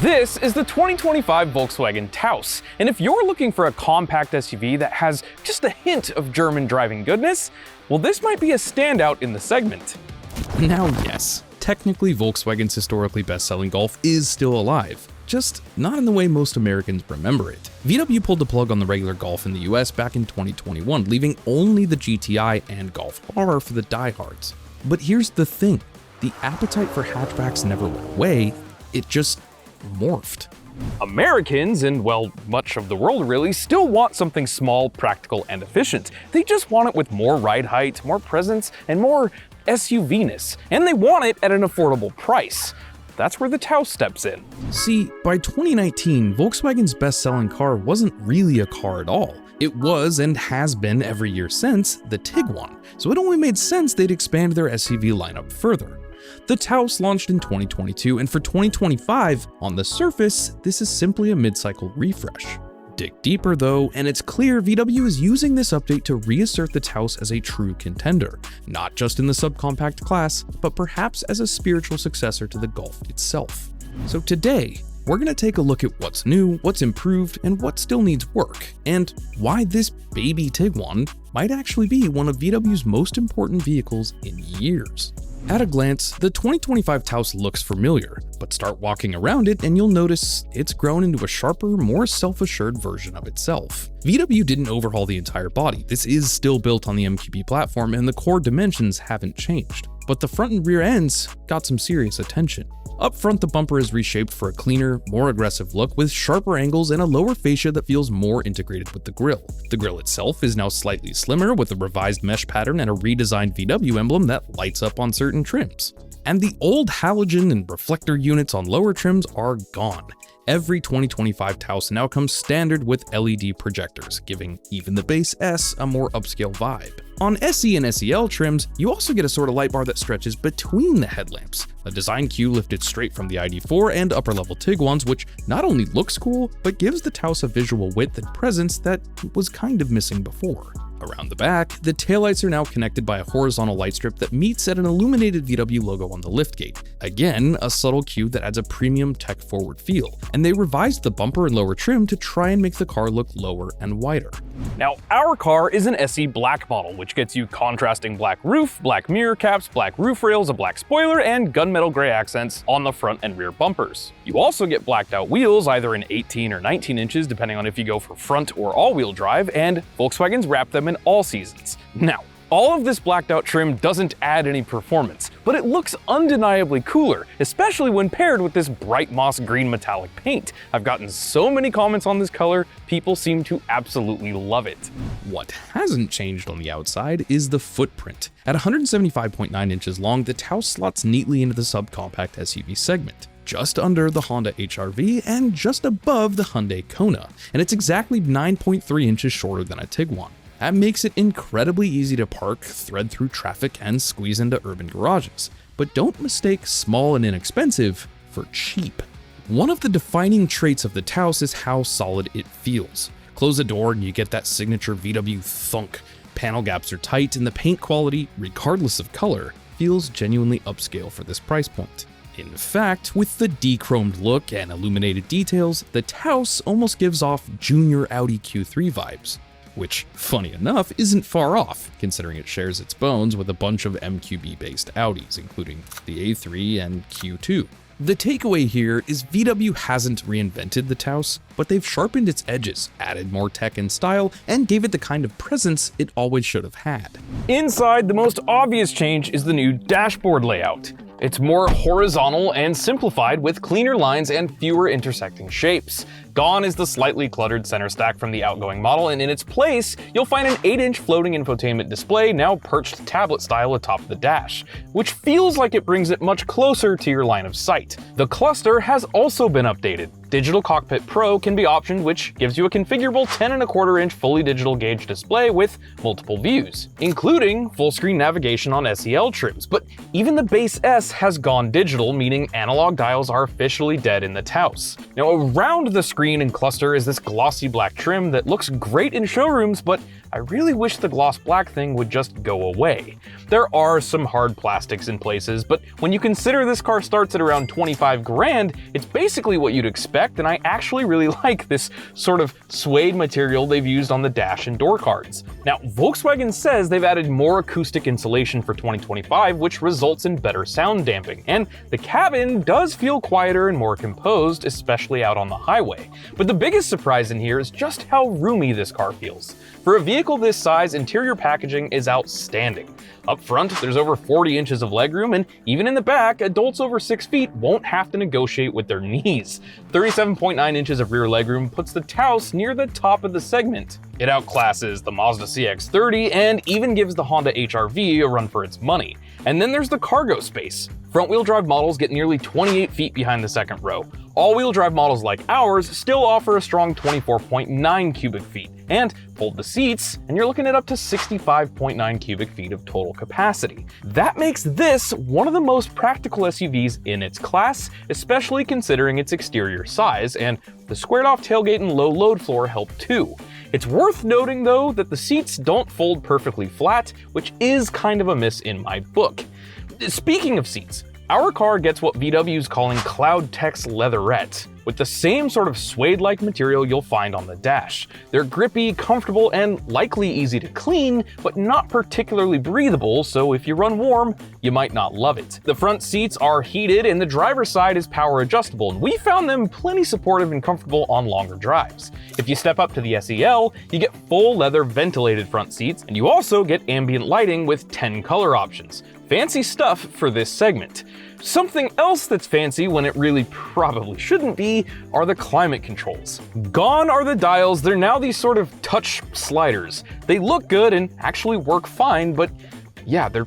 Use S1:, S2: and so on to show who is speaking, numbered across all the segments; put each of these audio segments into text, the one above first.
S1: This is the 2025 Volkswagen Taos, and if you're looking for a compact SUV that has just a hint of German driving goodness, well, this might be a standout in the segment.
S2: Now, yes, technically Volkswagen's historically best-selling Golf is still alive, just not in the way most Americans remember it. VW pulled the plug on the regular Golf in the US back in 2021, leaving only the GTI and Golf R for the diehards. But here's the thing, the appetite for hatchbacks never went away, it just morphed.
S1: Americans, and well, much of the world really, still want something small, practical, and efficient. They just want it with more ride height, more presence, and more SUV-ness, and they want it at an affordable price. That's where the Taos steps in.
S2: See, by 2019, Volkswagen's best-selling car wasn't really a car at all. It was, and has been every year since, the Tiguan, so it only made sense they'd expand their SUV lineup further. The Taos launched in 2022, and for 2025, on the surface, this is simply a mid-cycle refresh. Dig deeper though, and it's clear VW is using this update to reassert the Taos as a true contender, not just in the subcompact class, but perhaps as a spiritual successor to the Golf itself. So today, we're going to take a look at what's new, what's improved, and what still needs work, and why this baby Tiguan might actually be one of VW's most important vehicles in years. At a glance, the 2025 Taos looks familiar, but start walking around it and you'll notice it's grown into a sharper, more self-assured version of itself. VW didn't overhaul the entire body, this is still built on the MQB platform and the core dimensions haven't changed. But the front and rear ends got some serious attention. Up front, the bumper is reshaped for a cleaner, more aggressive look with sharper angles and a lower fascia that feels more integrated with the grille. The grille itself is now slightly slimmer with a revised mesh pattern and a redesigned VW emblem that lights up on certain trims. And the old halogen and reflector units on lower trims are gone. Every 2025 Taos now comes standard with LED projectors, giving even the base S a more upscale vibe. On SE and SEL trims, you also get a sort of light bar that stretches between the headlamps, a design cue lifted straight from the ID4 and upper-level Tiguans, which not only looks cool, but gives the Taos a visual width and presence that was kind of missing before. Around the back, the taillights are now connected by a horizontal light strip that meets at an illuminated VW logo on the liftgate. Again, a subtle cue that adds a premium tech-forward feel, and they revised the bumper and lower trim to try and make the car look lower and wider.
S1: Now, our car is an SE Black model, which gets you contrasting black roof, black mirror caps, black roof rails, a black spoiler, and gunmetal gray accents on the front and rear bumpers. You also get blacked out wheels, either in 18 or 19 inches, depending on if you go for front or all-wheel drive, and Volkswagen's wrap them in all seasons. Now, all of this blacked out trim doesn't add any performance, but it looks undeniably cooler, especially when paired with this bright moss green metallic paint. I've gotten so many comments on this color, people seem to absolutely love it.
S2: What hasn't changed on the outside is the footprint. At 175.9 inches long, the Taos slots neatly into the subcompact SUV segment, just under the Honda HR-V and just above the Hyundai Kona, and it's exactly 9.3 inches shorter than a Tiguan. That makes it incredibly easy to park, thread through traffic, and squeeze into urban garages. But don't mistake small and inexpensive for cheap. One of the defining traits of the Taos is how solid it feels. Close the door and you get that signature VW thunk. Panel gaps are tight and the paint quality, regardless of color, feels genuinely upscale for this price point. In fact, with the de-chromed look and illuminated details, the Taos almost gives off junior Audi Q3 vibes. Which, funny enough, isn't far off, considering it shares its bones with a bunch of MQB-based Audis, including the A3 and Q2. The takeaway here is VW hasn't reinvented the Taos, but they've sharpened its edges, added more tech and style, and gave it the kind of presence it always should have had.
S1: Inside, the most obvious change is the new dashboard layout. It's more horizontal and simplified with cleaner lines and fewer intersecting shapes. Gone is the slightly cluttered center stack from the outgoing model, and in its place, you'll find an 8-inch floating infotainment display now perched tablet style atop the dash, which feels like it brings it much closer to your line of sight. The cluster has also been updated. Digital Cockpit Pro can be optioned, which gives you a configurable 10.25-inch fully digital gauge display with multiple views, including full-screen navigation on SEL trims. But even the base S has gone digital, meaning analog dials are officially dead in the Taos. Now, around the screen and cluster is this glossy black trim that looks great in showrooms, but I really wish the gloss black thing would just go away. There are some hard plastics in places, but when you consider this car starts at around 25 grand, it's basically what you'd expect, and I actually really like this sort of suede material they've used on the dash and door cards. Now, Volkswagen says they've added more acoustic insulation for 2025, which results in better sound damping, and the cabin does feel quieter and more composed, especially out on the highway. But the biggest surprise in here is just how roomy this car feels. For a vehicle this size, interior packaging is outstanding. Up front, there's over 40 inches of legroom, and even in the back, adults over 6 feet won't have to negotiate with their knees. 37.9 inches of rear legroom puts the Taos near the top of the segment. It outclasses the Mazda CX-30 and even gives the Honda HR-V a run for its money. And then there's the cargo space. Front-wheel drive models get nearly 28 feet behind the second row. All-wheel drive models like ours still offer a strong 24.9 cubic feet. And fold the seats, and you're looking at up to 65.9 cubic feet of total capacity. That makes this one of the most practical SUVs in its class, especially considering its exterior size, and the squared-off tailgate and low load floor help too. It's worth noting, though, that the seats don't fold perfectly flat, which is kind of a miss in my book. Speaking of seats, our car gets what VW's calling Cloud Tex leatherette, with the same sort of suede-like material you'll find on the dash. They're grippy, comfortable, and likely easy to clean, but not particularly breathable, so if you run warm, you might not love it. The front seats are heated and the driver's side is power adjustable, and we found them plenty supportive and comfortable on longer drives. If you step up to the SEL, you get full leather ventilated front seats, and you also get ambient lighting with 10 color options. Fancy stuff for this segment. Something else that's fancy when it really probably shouldn't be are the climate controls. Gone are the dials, they're now these sort of touch sliders. They look good and actually work fine, but yeah, they're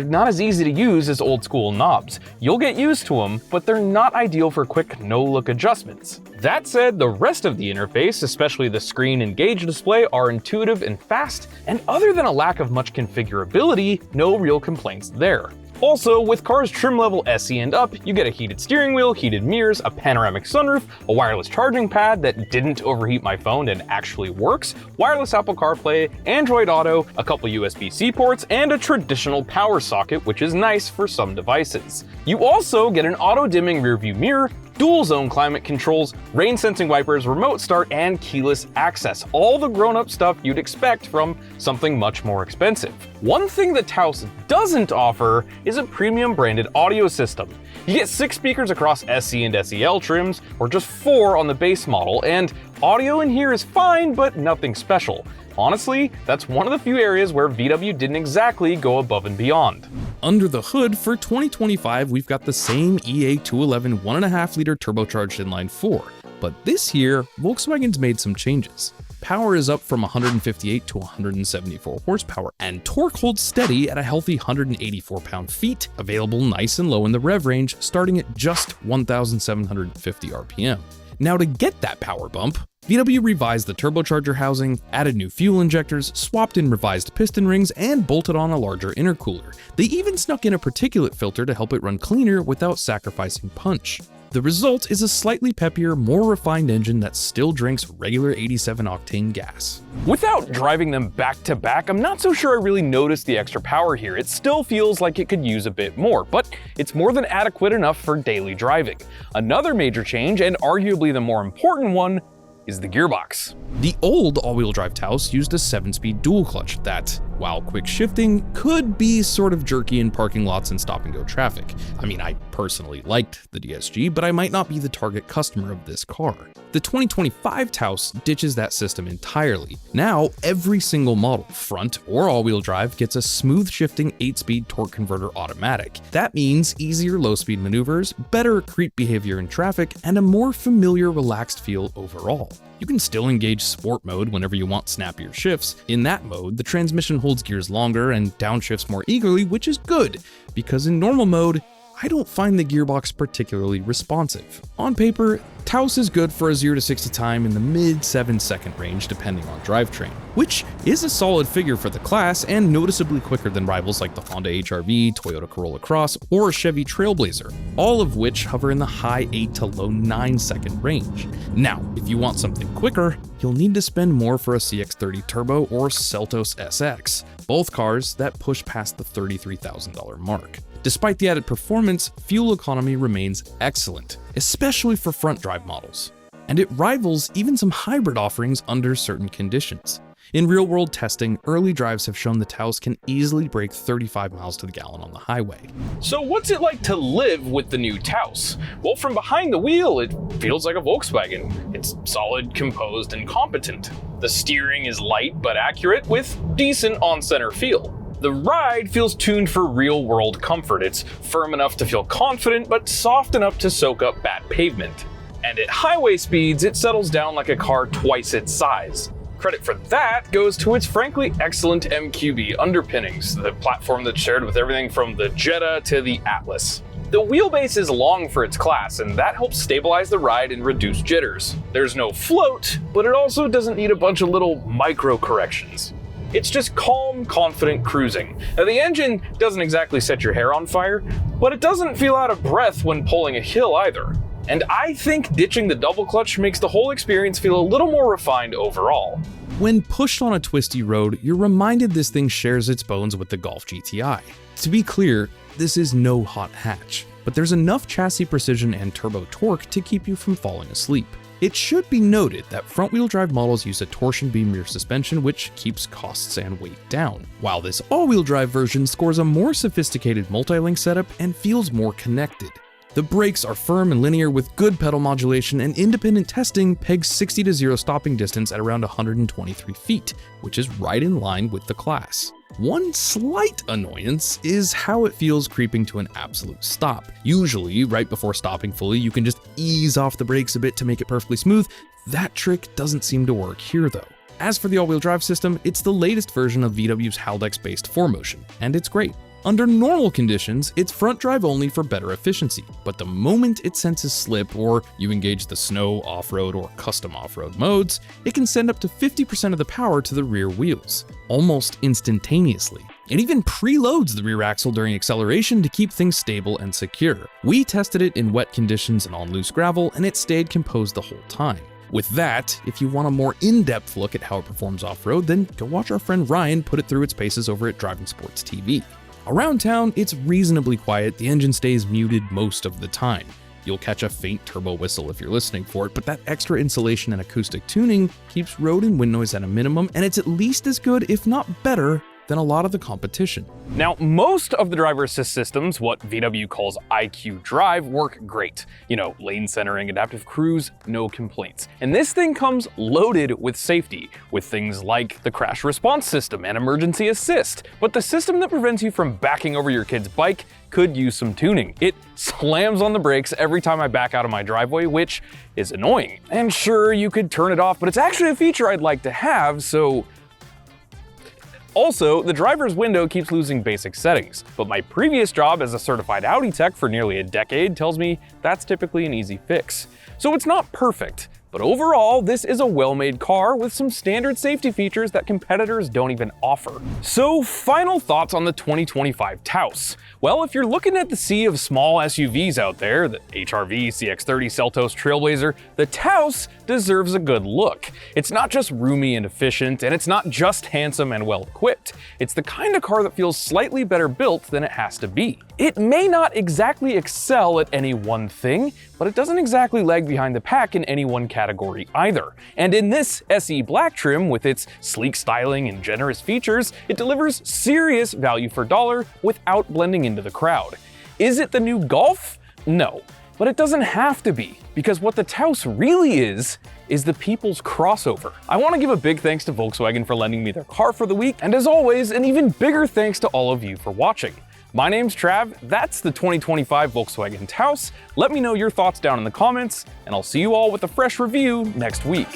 S1: not as easy to use as old school knobs. You'll get used to them, but they're not ideal for quick no-look adjustments. That said, the rest of the interface, especially the screen and gauge display, are intuitive and fast, and other than a lack of much configurability, no real complaints there. Also, with cars trim level SE and up, you get a heated steering wheel, heated mirrors, a panoramic sunroof, a wireless charging pad that didn't overheat my phone and actually works, wireless Apple CarPlay, Android Auto, a couple USB-C ports, and a traditional power socket, which is nice for some devices. You also get an auto-dimming rearview mirror, dual-zone climate controls, rain-sensing wipers, remote start, and keyless access. All the grown-up stuff you'd expect from something much more expensive. One thing that Taos doesn't offer is a premium branded audio system. You get 6 speakers across SE and SEL trims, or just 4 on the base model, and audio in here is fine, but nothing special. Honestly, that's one of the few areas where VW didn't exactly go above and beyond.
S2: Under the hood, for 2025, we've got the same EA211 1.5-liter turbocharged inline 4, but this year, Volkswagen's made some changes. Power is up from 158 to 174 horsepower, and torque holds steady at a healthy 184 pound-feet, available nice and low in the rev range, starting at just 1,750 RPM. Now, to get that power bump, VW revised the turbocharger housing, added new fuel injectors, swapped in revised piston rings, and bolted on a larger intercooler. They even snuck in a particulate filter to help it run cleaner without sacrificing punch. The result is a slightly peppier, more refined engine that still drinks regular 87-octane gas.
S1: Without driving them back to back, I'm not so sure I really noticed the extra power here. It still feels like it could use a bit more, but it's more than adequate enough for daily driving. Another major change, and arguably the more important one, is the gearbox.
S2: The old all-wheel drive Taos used a 7-speed dual clutch that, while quick shifting, could be sort of jerky in parking lots and stop-and-go traffic. I mean, I personally liked the DSG, but I might not be the target customer of this car. The 2025 Taos ditches that system entirely. Now, every single model, front or all-wheel drive, gets a smooth-shifting 8-speed torque converter automatic. That means easier low-speed maneuvers, better creep behavior in traffic, and a more familiar, relaxed feel overall. You can still engage sport mode whenever you want snappier shifts. In that mode, the transmission holds gears longer and downshifts more eagerly, which is good, because in normal mode, I don't find the gearbox particularly responsive. On paper, Taos is good for a 0 to 60 time in the mid 7-second range depending on drivetrain, which is a solid figure for the class and noticeably quicker than rivals like the Honda HR-V, Toyota Corolla Cross, or Chevy Trailblazer, all of which hover in the high 8 to low 9-second range. Now, if you want something quicker, you'll need to spend more for a CX-30 Turbo or Seltos SX, both cars that push past the $33,000 mark. Despite the added performance, fuel economy remains excellent, especially for front drive models, and it rivals even some hybrid offerings under certain conditions. In real-world testing, early drives have shown the Taos can easily break 35 miles to the gallon on the highway.
S1: So what's it like to live with the new Taos? Well, from behind the wheel, it feels like a Volkswagen. It's solid, composed, and competent. The steering is light but accurate with decent on-center feel. The ride feels tuned for real-world comfort. It's firm enough to feel confident, but soft enough to soak up bad pavement. And at highway speeds, it settles down like a car twice its size. Credit for that goes to its frankly excellent MQB underpinnings, the platform that's shared with everything from the Jetta to the Atlas. The wheelbase is long for its class, and that helps stabilize the ride and reduce jitters. There's no float, but it also doesn't need a bunch of little micro corrections. It's just calm, confident cruising. Now, the engine doesn't exactly set your hair on fire, but it doesn't feel out of breath when pulling a hill either. And I think ditching the double clutch makes the whole experience feel a little more refined overall.
S2: When pushed on a twisty road, you're reminded this thing shares its bones with the Golf GTI. To be clear, this is no hot hatch, but there's enough chassis precision and turbo torque to keep you from falling asleep. It should be noted that front-wheel drive models use a torsion beam rear suspension, which keeps costs and weight down, while this all-wheel drive version scores a more sophisticated multi-link setup and feels more connected. The brakes are firm and linear with good pedal modulation, and independent testing pegs 60 to 0 stopping distance at around 123 feet, which is right in line with the class. One slight annoyance is how it feels creeping to an absolute stop. Usually, right before stopping fully, you can just ease off the brakes a bit to make it perfectly smooth. That trick doesn't seem to work here though. As for the all-wheel drive system, it's the latest version of VW's Haldex-based 4Motion, and it's great. Under normal conditions, it's front drive only for better efficiency, but the moment it senses slip or you engage the snow, off-road, or custom off-road modes, it can send up to 50% of the power to the rear wheels, almost instantaneously. It even preloads the rear axle during acceleration to keep things stable and secure. We tested it in wet conditions and on loose gravel, and it stayed composed the whole time. With that, if you want a more in-depth look at how it performs off-road, then go watch our friend Ryan put it through its paces over at Driving Sports TV. Around town, it's reasonably quiet. The engine stays muted most of the time. You'll catch a faint turbo whistle if you're listening for it, but that extra insulation and acoustic tuning keeps road and wind noise at a minimum, and it's at least as good, if not better, than a lot of the competition.
S1: Now, most of the driver assist systems, what VW calls IQ Drive, work great. You know, lane centering, adaptive cruise, no complaints. And this thing comes loaded with safety, with things like the crash response system and emergency assist. But the system that prevents you from backing over your kid's bike could use some tuning. It slams on the brakes every time I back out of my driveway, which is annoying. And sure, you could turn it off, but it's actually a feature I'd like to have, so also, the driver's window keeps losing basic settings, but my previous job as a certified Audi tech for nearly a decade tells me that's typically an easy fix. So it's not perfect, but overall, this is a well-made car with some standard safety features that competitors don't even offer. So final thoughts on the 2025 Taos. Well, if you're looking at the sea of small SUVs out there, the HR-V, CX-30, Seltos, Trailblazer, the Taos deserves a good look. It's not just roomy and efficient, and it's not just handsome and well-equipped. It's the kind of car that feels slightly better built than it has to be. It may not exactly excel at any one thing, but it doesn't exactly lag behind the pack in any one category either. And in this SE Black trim, with its sleek styling and generous features, it delivers serious value for dollar without blending into the crowd. Is it the new Golf? No, but it doesn't have to be, because what the Taos really is the people's crossover. I want to give a big thanks to Volkswagen for lending me their car for the week, and as always, an even bigger thanks to all of you for watching. My name's Trav, that's the 2025 Volkswagen Taos. Let me know your thoughts down in the comments, and I'll see you all with a fresh review next week.